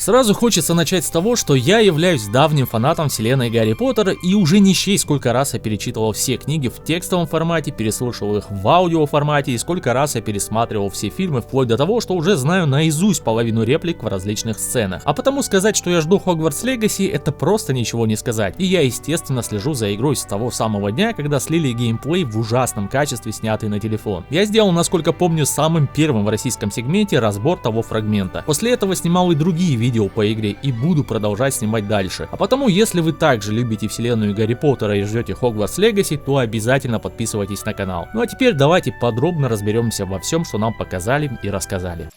Сразу хочется начать с того, что я являюсь давним фанатом вселенной Гарри Поттера и уже не счесть сколько раз я перечитывал все книги в текстовом формате, переслушивал их в аудио формате и сколько раз я пересматривал все фильмы вплоть до того, что уже знаю наизусть половину реплик в различных сценах. А потому сказать, что я жду Хогвартс Легаси, это просто ничего не сказать. И я естественно слежу за игрой с того самого дня, когда слили геймплей в ужасном качестве, снятый на телефон. Я сделал, насколько помню, самым первым в российском сегменте разбор того фрагмента. После этого снимал и другие видео по игре и буду продолжать снимать дальше. А потому, если вы также любите вселенную Гарри Поттера и ждете Хогвартс Легаси, то обязательно подписывайтесь на канал. Ну а теперь давайте подробно разберемся во всем, что нам показали и рассказали.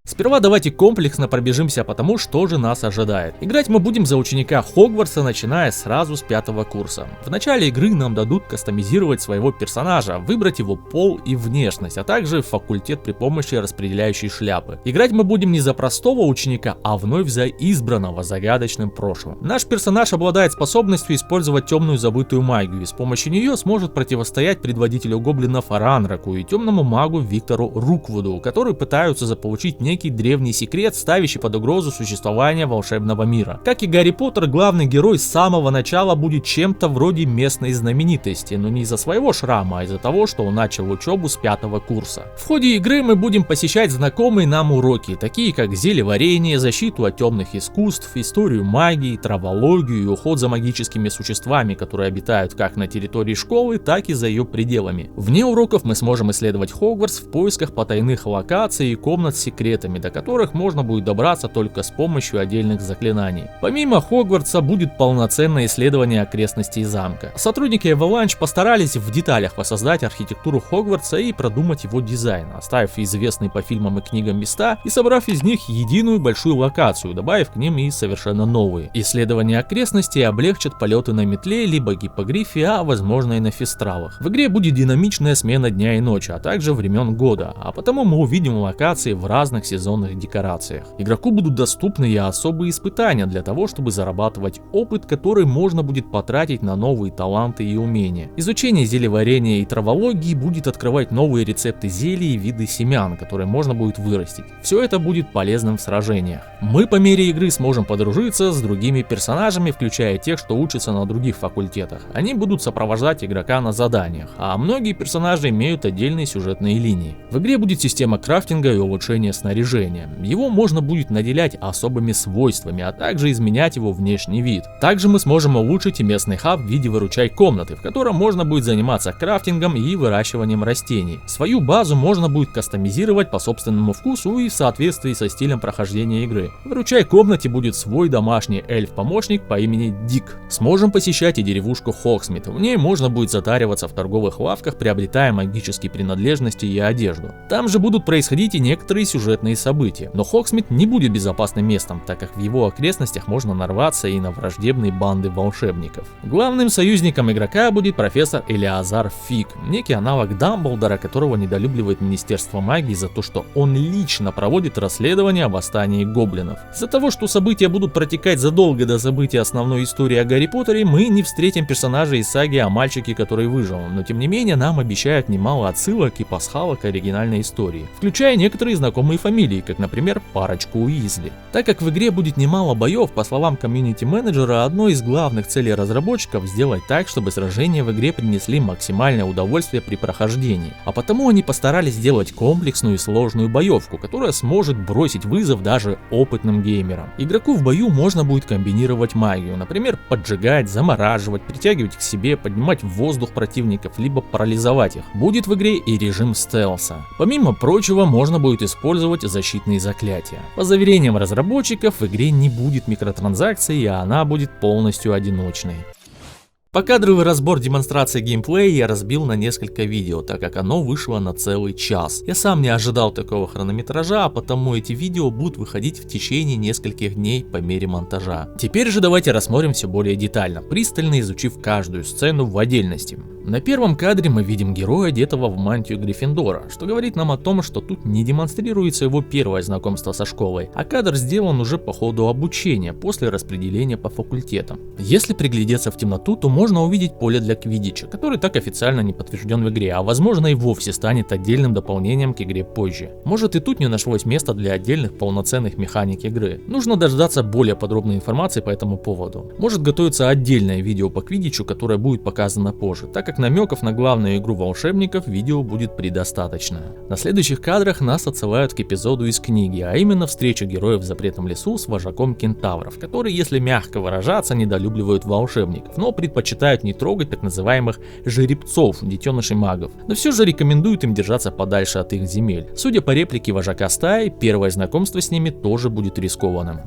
Сперва давайте комплексно пробежимся по тому, что же нас ожидает. Играть мы будем за ученика Хогвартса, начиная сразу с 5-го курса. В начале игры нам дадут кастомизировать своего персонажа, выбрать его пол и внешность, а также факультет при помощи распределяющей шляпы. Играть мы будем не за простого ученика, а вновь за избранного загадочным прошлым. Наш персонаж обладает способностью использовать темную забытую магию, и с помощью нее сможет противостоять предводителю гоблинов Ранраку и темному магу Виктору Руквуду, которые пытаются заполучить некий древний секрет, ставящий под угрозу существование волшебного мира. Как и Гарри Поттер, главный герой с самого начала будет чем-то вроде местной знаменитости, но не из-за своего шрама, а из-за того, что он начал учебу с 5-го курса. В ходе игры мы будем посещать знакомые нам уроки, такие как зельеварение, защиту от темных искусств, историю магии, травологию и уход за магическими существами, которые обитают как на территории школы, так и за ее пределами. Вне уроков мы сможем исследовать Хогвартс в поисках потайных локаций и комнат с секретами, до которых можно будет добраться только с помощью отдельных заклинаний. Помимо Хогвартса будет полноценное исследование окрестностей замка. Сотрудники Avalanche постарались в деталях воссоздать архитектуру Хогвартса и продумать его дизайн, оставив известные по фильмам и книгам места и собрав из них единую большую локацию, добавив к ним и совершенно новые. Исследование окрестностей облегчит полеты на метле либо гиппогрифе, а возможно и на фестралах. В игре будет динамичная смена дня и ночи, а также времен года, а потому мы увидим локации в разных сезонных декорациях. Игроку будут доступны и особые испытания для того, чтобы зарабатывать опыт, который можно будет потратить на новые таланты и умения. Изучение зельеварения и травологии будет открывать новые рецепты зелий и виды семян, которые можно будет вырастить. Все это будет полезным в сражениях. Мы по мере игры сможем подружиться с другими персонажами, включая тех, что учатся на других факультетах. Они будут сопровождать игрока на заданиях, а многие персонажи имеют отдельные сюжетные линии. В игре будет система крафтинга и улучшения снаряжения. Его можно будет наделять особыми свойствами, а также изменять его внешний вид. Также мы сможем улучшить и местный хаб в виде выручай-комнаты, в котором можно будет заниматься крафтингом и выращиванием растений. Свою базу можно будет кастомизировать по собственному вкусу и в соответствии со стилем прохождения игры. В выручай-комнате будет свой домашний эльф-помощник по имени Дик. Сможем посещать и деревушку Хогсмит. В ней можно будет затариваться в торговых лавках, приобретая магические принадлежности и одежду. Там же будут происходить и некоторые сюжетные события. Но Хогсмит не будет безопасным местом, так как в его окрестностях можно нарваться и на враждебные банды волшебников. Главным союзником игрока будет профессор Элиазар Фиг, некий аналог Дамблдора, которого недолюбливает Министерство магии за то, что он лично проводит расследование о восстании гоблинов. Из-за того, что события будут протекать задолго до событий основной истории о Гарри Поттере, мы не встретим персонажей из саги о мальчике, который выжил, но тем не менее нам обещают немало отсылок и пасхалок оригинальной истории, включая некоторые знакомые фамилии, как, например, парочку Уизли. Так как в игре будет немало боев, по словам комьюнити-менеджера, одной из главных целей разработчиков сделать так, чтобы сражения в игре принесли максимальное удовольствие при прохождении. А потому они постарались сделать комплексную и сложную боевку, которая сможет бросить вызов даже опытным геймерам. Игроку в бою можно будет комбинировать магию, например, поджигать, замораживать, притягивать к себе, поднимать в воздух противников, либо парализовать их. Будет в игре и режим стелса. Помимо прочего, можно будет использовать защитные заклятия. По заверениям разработчиков, в игре не будет микротранзакций, и она будет полностью одиночной. Покадровый разбор демонстрации геймплея я разбил на несколько видео, так как оно вышло на целый час. Я сам не ожидал такого хронометража, а потому эти видео будут выходить в течение нескольких дней по мере монтажа. Теперь же давайте рассмотрим все более детально, пристально изучив каждую сцену в отдельности. На первом кадре мы видим героя, одетого в мантию Гриффиндора, что говорит нам о том, что тут не демонстрируется его первое знакомство со школой, а кадр сделан уже по ходу обучения, после распределения по факультетам. Если приглядеться в темноту, то можно увидеть поле для квиддича, который так официально не подтвержден в игре, а возможно и вовсе станет отдельным дополнением к игре позже. Может и тут не нашлось места для отдельных полноценных механик игры. Нужно дождаться более подробной информации по этому поводу. Может готовится отдельное видео по квиддичу, которое будет показано позже, так как намеков на главную игру волшебников видео будет предостаточно. На следующих кадрах нас отсылают к эпизоду из книги, а именно встречу героев в запретном лесу с вожаком кентавров, которые, если мягко выражаться, недолюбливают волшебников, но предпочитают не трогать так называемых жеребцов, детенышей магов, но все же рекомендуют им держаться подальше от их земель. Судя по реплике вожака стаи, первое знакомство с ними тоже будет рискованным.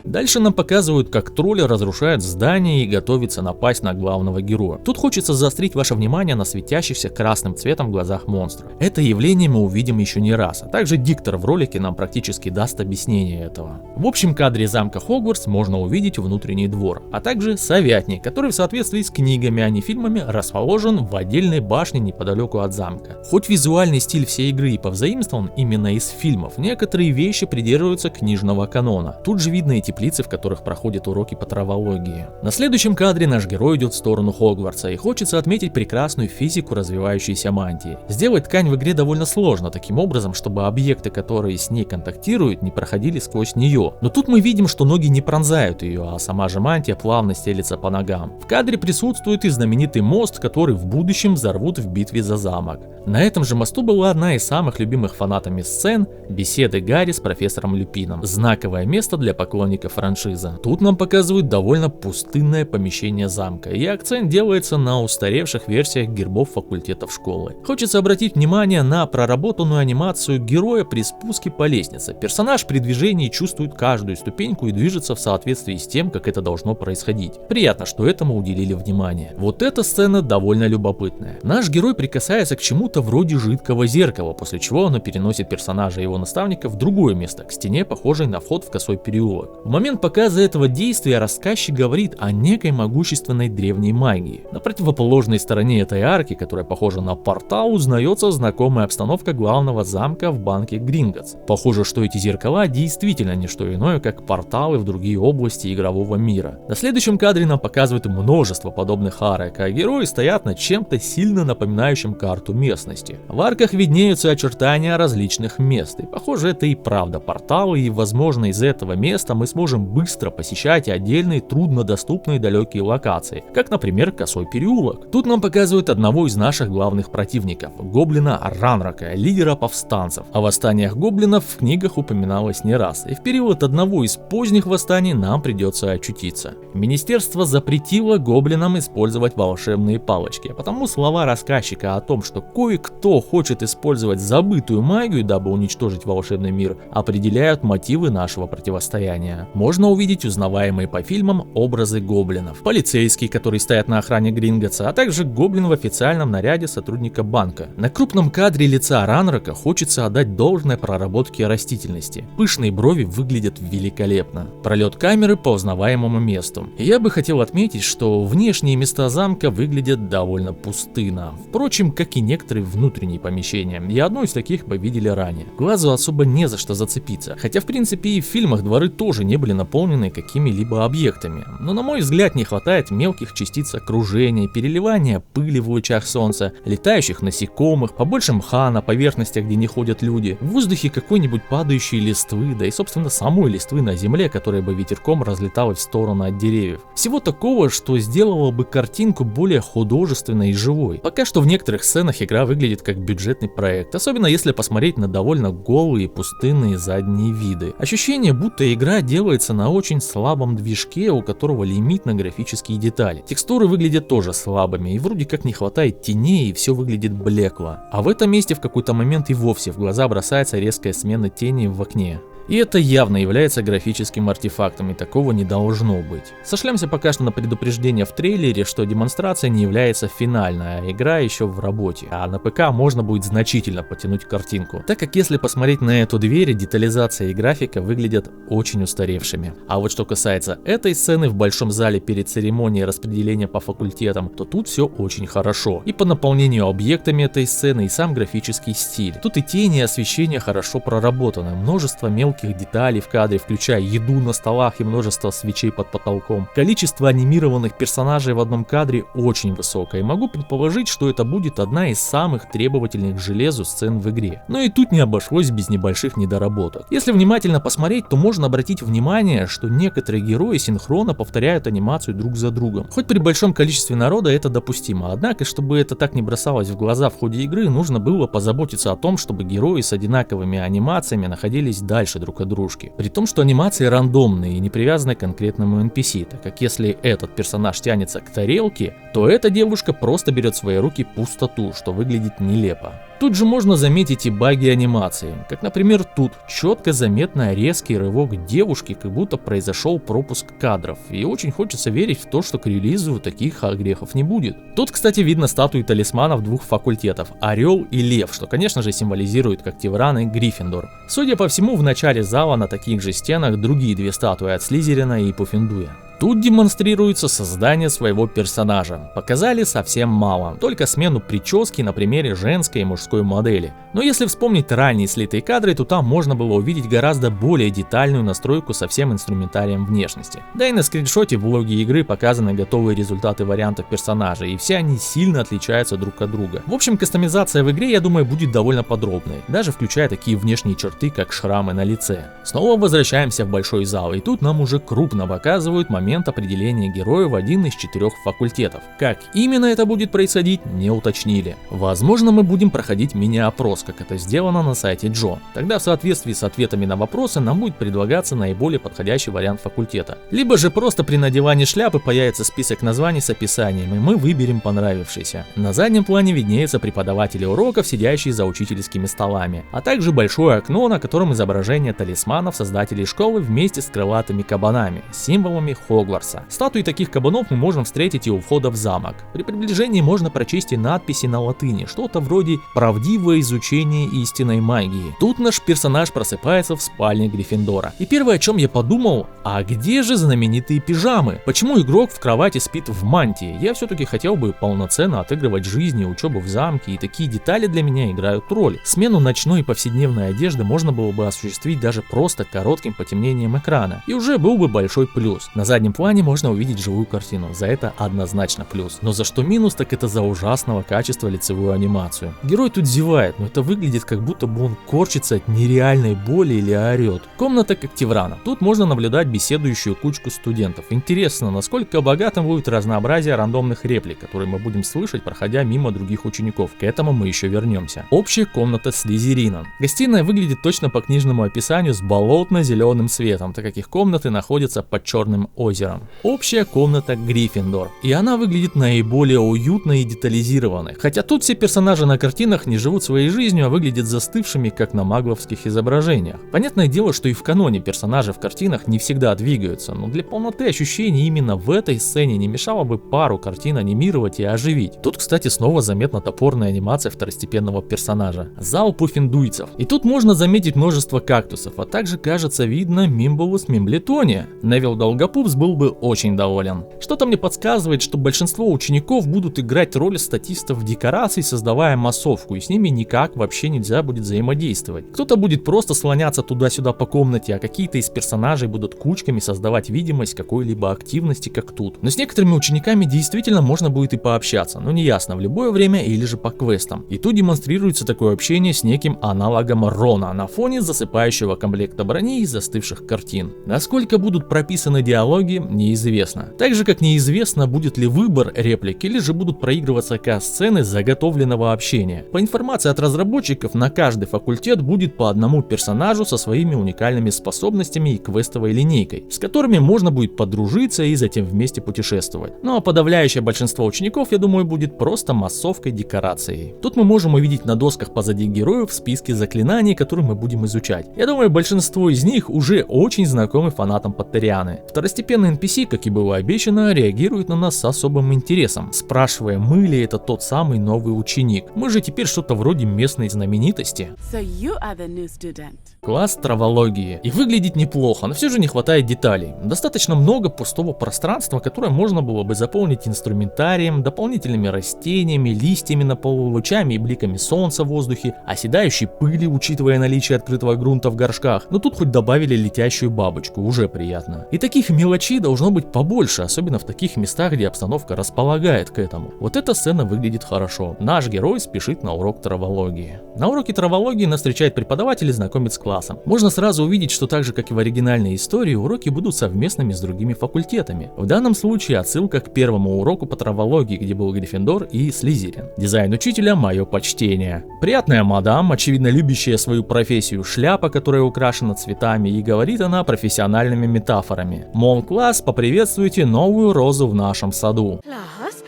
Дальше нам показывают, как тролли разрушают здание и готовятся напасть на главного героя. Тут хочется заострить ваше внимание на светящихся красным цветом глазах монстров. Это явление мы увидим еще не раз, а также диктор в ролике нам практически даст объяснение этого. В общем кадре замка Хогвартс можно увидеть внутренний двор, а также совятник, который в соответствии с книгами, а не фильмами, расположен в отдельной башне неподалеку от замка. Хоть визуальный стиль всей игры и повзаимствован именно из фильмов, некоторые вещи придерживаются книжного канона. Тут же видно и теплицы, в которых проходят уроки по травологии. На следующем кадре наш герой идет в сторону Хогвартса, и хочется отметить прекрасную физику развивающейся мантии. Сделать ткань в игре довольно сложно, таким образом, чтобы объекты, которые с ней контактируют, не проходили сквозь нее. Но тут мы видим, что ноги не пронзают ее, а сама же мантия плавно стелится по ногам. В кадре присутствует и знаменитый мост, который в будущем взорвут в битве за замок. На этом же мосту была одна из самых любимых фанатами сцен – беседы Гарри с профессором Люпином. Знаковое место для поклонников франшизы. Тут нам показывают довольно пустынное помещение замка, и акцент делается на устаревших версиях гербов факультетов школы. Хочется обратить внимание на проработанную анимацию героя при спуске по лестнице. Персонаж при движении чувствует каждую ступеньку и движется в соответствии с тем, как это должно происходить. Приятно, что этому уделили внимание. Вот эта сцена довольно любопытная. Наш герой прикасается к чему-то вроде жидкого зеркала, после чего оно переносит персонажа и его наставника в другое место, к стене, похожей на вход в косой переулок. В момент показа этого действия рассказчик говорит о некой могущественной древней магии. На противоположной стороне этой арки, которая похожа на портал, узнается знакомая обстановка главного замка в банке Гринготts. Похоже, что эти зеркала действительно не что иное, как порталы в другие области игрового мира. На следующем кадре нам показывают множество подобных арок, а герои стоят над чем-то сильно напоминающим карту местности. В арках виднеются очертания различных мест, и похоже, это и правда порталы, и возможно из этого места мы сможем быстро посещать отдельные труднодоступные далекие локации, как например косой переулок. Тут нам показывают одного из наших главных противников, гоблина Ранрока, лидера повстанцев. О восстаниях гоблинов в книгах упоминалось не раз, и в период одного из поздних восстаний нам придется очутиться. Министерство запретило гоблинам использовать волшебные палочки, а потому слова рассказчика о том, что кое-кто хочет использовать забытую магию, дабы уничтожить волшебный мир, определяют мотивы нашего противостояния. Можно увидеть узнаваемые по фильмам образы гоблинов. Полицейские, которые стоят на охране Гринготтса, а также гоблин в официальном наряде сотрудника банка. На крупном кадре лица Ранрока хочется отдать должное проработке растительности. Пышные брови выглядят великолепно. Пролет камеры по узнаваемому месту. Я бы хотел отметить, что внешние места замка выглядят довольно пустынно. Впрочем, как и некоторые внутренние помещения, и одно из таких мы видели ранее. Глазу особо не за что зацепиться, хотя в принципе и в фильмах дворы тоже не были наполнены какими-либо объектами, но на мой взгляд не хватает мелких частиц окружения, переливания пыли в лучах солнца, летающих насекомых, побольше мха на поверхностях, где не ходят люди, в воздухе какой-нибудь падающей листвы, да и собственно самой листвы на земле, которая бы ветерком разлеталась в сторону от деревьев. Всего такого, что сделало бы картинку более художественной и живой. Пока что в некоторых сценах игра выглядит как бюджетный проект, особенно если посмотреть на довольно голые и пустынные задние виды. Ощущение, будто игра делается на очень слабом движке, у которого лимит на графические детали. Текстуры выглядят тоже слабыми, и вроде как не хватает теней, и все выглядит блекло. А в этом месте в какой-то момент и вовсе в глаза бросается резкая смена тени в окне. И это явно является графическим артефактом, и такого не должно быть. Сошлемся пока что на предупреждение в трейлере, что демонстрация не является финальной, а игра еще в работе, а на ПК можно будет значительно потянуть картинку, так как если посмотреть на эту дверь, детализация и графика выглядят очень устаревшими. А вот что касается этой сцены в большом зале перед церемонией распределения по факультетам, то тут все очень хорошо. И по наполнению объектами этой сцены, и сам графический стиль. Тут и тени, и освещение хорошо проработано, множество мелких деталей в кадре, включая еду на столах и множество свечей под потолком. Количество анимированных персонажей в одном кадре очень высокое, и могу предположить, что это будет одна из самых требовательных к железу сцен в игре. Но и тут не обошлось без небольших недоработок. Если внимательно посмотреть, то можно обратить внимание, что некоторые герои синхронно повторяют анимацию друг за другом. Хоть при большом количестве народа это допустимо, однако, чтобы это так не бросалось в глаза в ходе игры, нужно было позаботиться о том, чтобы герои с одинаковыми анимациями находились дальше друг от дружки. При том, что анимации рандомные и не привязаны к конкретному NPC, так как если этот персонаж тянется к тарелке, то эта девушка просто берет в свои руки пустоту, что выглядит нелепо. Тут же можно заметить и баги анимации, как, например, тут четко заметно резкий рывок девушки, как будто произошел пропуск кадров, и очень хочется верить в то, что к релизу таких огрехов не будет. Тут, кстати, видно статуи талисманов двух факультетов – Орел и Лев, что, конечно же, символизирует как Тевран и Гриффиндор. Судя по всему, в начале зала на таких же стенах другие две статуи от Слизерина и Пуффендуя. Тут демонстрируется создание своего персонажа. Показали совсем мало, только смену прически на примере женской и мужской модели. Но если вспомнить ранние слитые кадры, то там можно было увидеть гораздо более детальную настройку со всем инструментарием внешности. Да и на скриншоте в влоге игры показаны готовые результаты вариантов персонажей, и все они сильно отличаются друг от друга. В общем, кастомизация в игре, я думаю, будет довольно подробной, даже включая такие внешние черты, как шрамы на лице. Снова возвращаемся в большой зал, и тут нам уже крупно показывают момент определения героя в один из 4 факультетов. Как именно это будет происходить, не уточнили. Возможно, мы будем проходить мини-опрос, как это сделано на сайте Джо. Тогда в соответствии с ответами на вопросы нам будет предлагаться наиболее подходящий вариант факультета. Либо же просто при надевании шляпы появится список названий с описанием, и мы выберем понравившийся. На заднем плане виднеются преподаватели уроков, сидящие за учительскими столами, а также большое окно, на котором изображение талисманов создателей школы вместе с крылатыми кабанами, символами Хогвартса. Статуи таких кабанов мы можем встретить и у входа в замок. При приближении можно прочесть и надписи на латыни, что-то вроде «Правдивое изучение истинной магии». Тут наш персонаж просыпается в спальне Гриффиндора. И первое, о чем я подумал, а где же знаменитые пижамы? Почему игрок в кровати спит в мантии? Я все-таки хотел бы полноценно отыгрывать жизнь и учебу в замке, и такие детали для меня играют роль. Смену ночной и повседневной одежды можно было бы осуществить даже просто коротким потемнением экрана, и уже был бы большой плюс. На заднем плане можно увидеть живую картину, за это однозначно плюс. Но за что минус, так это за ужасного качества лицевую анимацию. Герой тут зевает, но это выглядит как будто бы он корчится от нереальной боли или орет. Комната как Теврана. Тут можно наблюдать беседующую кучку студентов. Интересно, насколько богатым будет разнообразие рандомных реплик, которые мы будем слышать, проходя мимо других учеников. К этому мы еще вернемся. Общая комната Слизерина. Гостиная выглядит точно по книжному описанию с болотно-зеленым цветом, так как их комнаты находятся под черным озером. Общая комната Гриффиндор, и она выглядит наиболее уютной и детализированной. Хотя тут все персонажи на картинах не живут своей жизнью, а выглядят застывшими, как на магловских изображениях. Понятное дело, что и в каноне персонажи в картинах не всегда двигаются, но для полноты ощущений именно в этой сцене не мешало бы пару картин анимировать и оживить. Тут, кстати, снова заметна топорная анимация второстепенного персонажа. Зал пуффендуйцев. И тут можно заметить множество кактусов, а также, кажется, видно Мимбулус Мимблетония. Невил Долгопупс был бы очень доволен. Что-то мне подсказывает, что большинство учеников будут играть роль статистов декораций, создавая массовку, и с ними никак вообще нельзя будет взаимодействовать. Кто-то будет просто слоняться туда-сюда по комнате, а какие-то из персонажей будут кучками создавать видимость какой-либо активности, как тут. Но с некоторыми учениками действительно можно будет и пообщаться, но неясно, в любое время или же по квестам. И тут демонстрируется такое общение с неким аналогом Рона на фоне засыпающего комплекта брони и застывших картин. Насколько будут прописаны диалоги, реплики неизвестно. Так же как неизвестно, будет ли выбор реплик или же будут проигрываться кат-сцены заготовленного общения. По информации от разработчиков, на каждый факультет будет по одному персонажу со своими уникальными способностями и квестовой линейкой, с которыми можно будет подружиться и затем вместе путешествовать. Ну а подавляющее большинство учеников, я думаю, будет просто массовкой декорацией. Тут мы можем увидеть на досках позади героев списки заклинаний, которые мы будем изучать. Я думаю, большинство из них уже очень знакомы фанатам Поттерианы. Второстепенный NPC, как и было обещано, реагирует на нас с особым интересом, спрашивая, мы ли это тот самый новый ученик. Мы же теперь что-то вроде местной знаменитости. So you are the new student. Класс травологии. И выглядит неплохо, но все же не хватает деталей. Достаточно много пустого пространства, которое можно было бы заполнить инструментарием, дополнительными растениями, листьями на полу, лучами и бликами солнца в воздухе, оседающей пыли, учитывая наличие открытого грунта в горшках. Но тут хоть добавили летящую бабочку, уже приятно. И таких мелочей должно быть побольше, особенно в таких местах, где обстановка располагает к этому. Вот эта сцена выглядит хорошо. Наш герой спешит на урок травологии. На уроке травологии нас встречает преподаватель и знакомит с классом. Можно сразу увидеть, что так же как и в оригинальной истории, уроки будут совместными с другими факультетами. В данном случае отсылка к первому уроку по травологии, где был Гриффиндор и Слизерин. Дизайн учителя — мое почтение. Приятная мадам, очевидно любящая свою профессию, шляпа, которая украшена цветами, и говорит она профессиональными метафорами. Мол, класс, поприветствуйте новую розу в нашем саду. Class,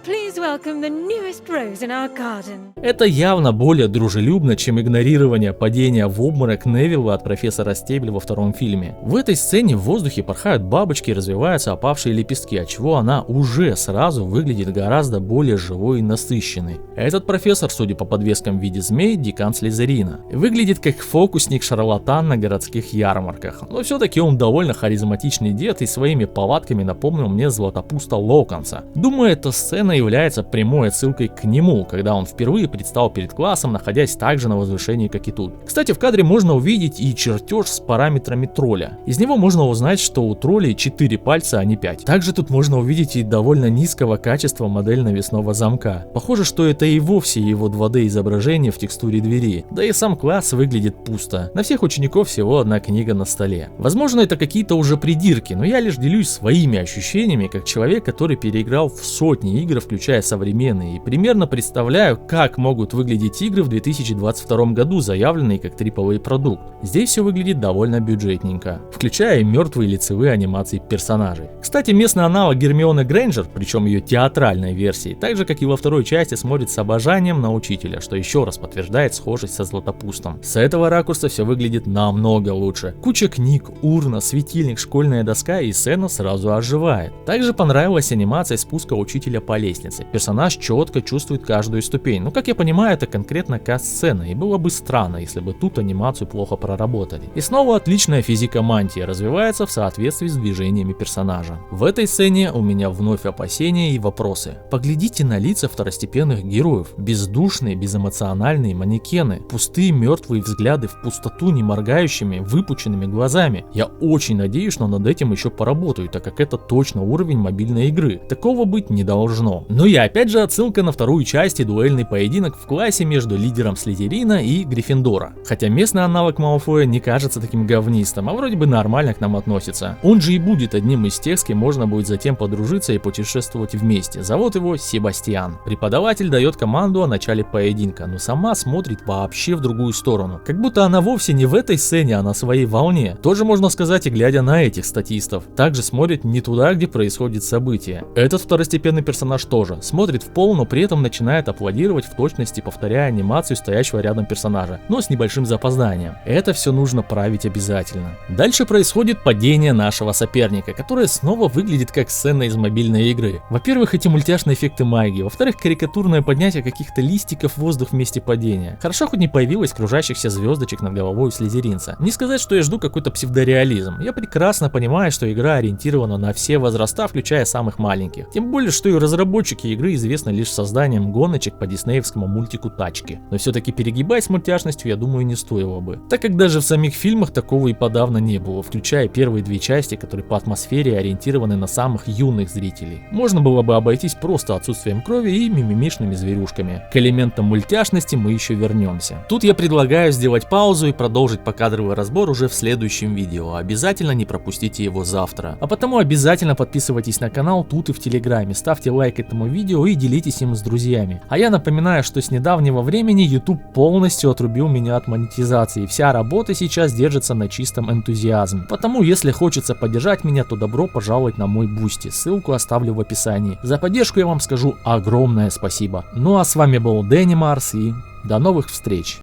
please welcome the newest rose in our garden. Это явно более дружелюбно, чем игнорирование падения в обморок Невилла от профессора Стебель во втором фильме. В этой сцене в воздухе порхают бабочки и развиваются опавшие лепестки, отчего она уже сразу выглядит гораздо более живой и насыщенной. Этот профессор, судя по подвескам в виде змей, декан Слизерина. Выглядит как фокусник-шарлатан на городских ярмарках. Но все-таки он довольно харизматичный дед и своими повадками напомнил мне Златопуста Локонса. Думаю, эта сцена является прямой отсылкой к нему, когда он впервые предстал перед классом, находясь также на возвышении, как и тут. Кстати, в кадре можно увидеть и чертеж с параметрами тролля. Из него можно узнать, что у троллей 4 пальца, а не 5. Также тут можно увидеть и довольно низкого качества модель навесного замка. Похоже, что это и вовсе его 2D изображение в текстуре двери. Да и сам класс выглядит пусто. На всех учеников всего одна книга на столе. Возможно, это какие-то уже придирки, но я лишь делюсь своими ощущениями, как человек, который переиграл в сотни игр, включая современные, и примерно представляю, как могут выглядеть игры в 2022 году, заявленные как AAA продукт. Здесь все выглядит довольно бюджетненько, включая и мертвые лицевые анимации персонажей. Кстати, местный аналог Гермионы Грейнджер, причем ее театральной версии, так же как и во второй части, смотрит с обожанием на учителя, что еще раз подтверждает схожесть со Златопустом. С этого ракурса все выглядит намного лучше. Куча книг, урна, светильник, школьная доска, и сцена сразу оживает. Также понравилась анимация спуска учителя по лестнице. Персонаж четко чувствует каждую ступень. Но, как я понимаю, это конкретно кат-сцена, и было бы странно, если бы тут анимацию плохо проработали. И снова отличная физика мантии развивается в соответствии с движениями персонажа. В этой сцене у меня вновь опасения и вопросы. Поглядите на лица второстепенных героев. Бездушные, безэмоциональные манекены. Пустые мертвые взгляды в пустоту, не моргающими, выпученными глазами. Я очень надеюсь, что над этим еще поработают, так как это точно уровень мобильной игры. Такого быть не должно. Но и опять же отсылка на вторую часть и дуэльный поединок в классе между лидером Слизерина и Гриффиндора. Хотя местный аналог Малфоя не кажется таким говнистым, а вроде бы нормально к нам относится. Он же и будет одним из тех, с кем можно будет затем подружиться и путешествовать вместе. Зовут его Себастьян. Преподаватель дает команду о начале поединка, но сама смотрит вообще в другую сторону. Как будто она вовсе не в этой сцене, а на своей волне. Тоже можно сказать и глядя на этих статистов. Также смотрит не туда, где происходит событие. Этот второстепенный персонаж тоже смотрит в пол, но при этом начинает аплодировать в точности, повторяя анимацию стоящего рядом персонажа, но с небольшим запозданием. Это все нужно править обязательно. Дальше происходит падение нашего соперника, которое снова выглядит как сцена из мобильной игры. Во-первых, эти мультяшные эффекты магии, во-вторых, карикатурное поднятие каких-то листиков в воздух в месте падения. Хорошо, хоть не появилось кружащихся звездочек над головой у слизеринца. Не сказать, что я жду какой-то псевдореализм. Я прекрасно понимаю, что игра ориентирована на все возраста, включая самых маленьких. Тем более, что и разработчики игры известна лишь созданием гоночек по диснеевскому мультику «Тачки». Но все-таки перегибать с мультяшностью, я думаю, не стоило бы. Так как даже в самих фильмах такого и подавно не было, включая первые две части, которые по атмосфере ориентированы на самых юных зрителей. Можно было бы обойтись просто отсутствием крови и мимимишными зверюшками. К элементам мультяшности мы еще вернемся. Тут я предлагаю сделать паузу и продолжить покадровый разбор уже в следующем видео. Обязательно не пропустите его завтра. А потому обязательно подписывайтесь на канал тут и в Телеграме, ставьте лайк этому видео и делитесь им с друзьями. А я напоминаю, что с недавнего времени YouTube полностью отрубил меня от монетизации. Вся работа сейчас держится на чистом энтузиазме. Потому если хочется поддержать меня, то добро пожаловать на мой Бусти. Ссылку оставлю в описании. За поддержку я вам скажу огромное спасибо. Ну а с вами был Дэнни Марс и до новых встреч.